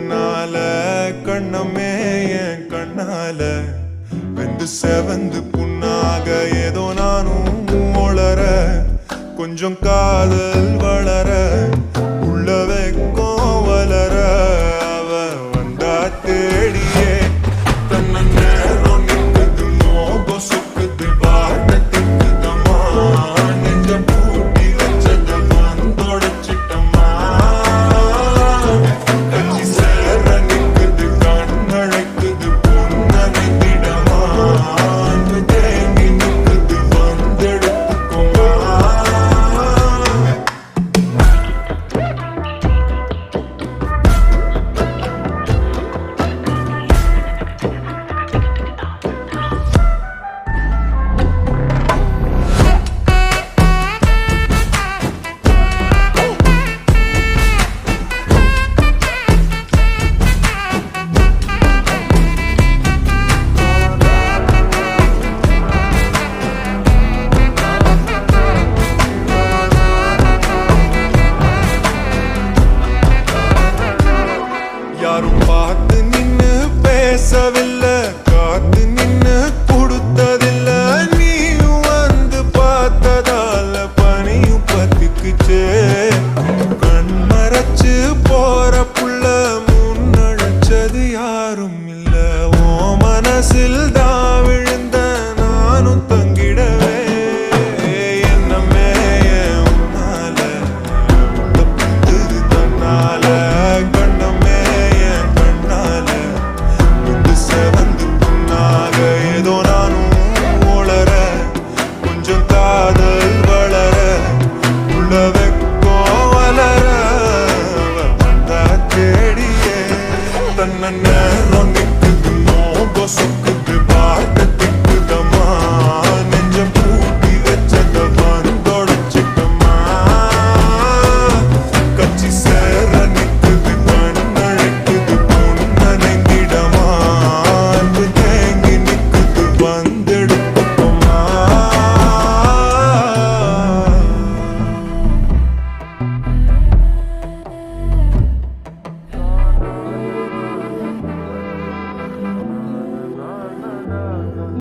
தன்னால கண்ணமே என் கண்ணால வெந்து செவந்து புண்ணாக ஏதோ நானும் ஒளர கொஞ்சம் காதல் வளர உள்ள வெக்கம் வளர அவ வந்தா தேடியே தன்ன நேரம் நிற்குது நோப சுக்குது வார்த்தைக்குதமா நெஞ்ச பூட்டி வச்சது வந்தொடைச்சிட்டமா கட்சி சேர நிற்குது கண்ணழைக்குது பொன்னமைத்திடமா அன்பு தேங்கி நிற்குது வந்தெடுத்துக்குமா யாரும் பார்த்து நின்னு பேசவில்லை காத்து நின்னு கொடுத்ததில்லை நீயும் வந்து பார்த்ததால பனியும் பத்திக்குச்சே கண் மறைச்சு போற புள்ள முன்னழைச்சது யாரும் இல்ல ஓ மனசில்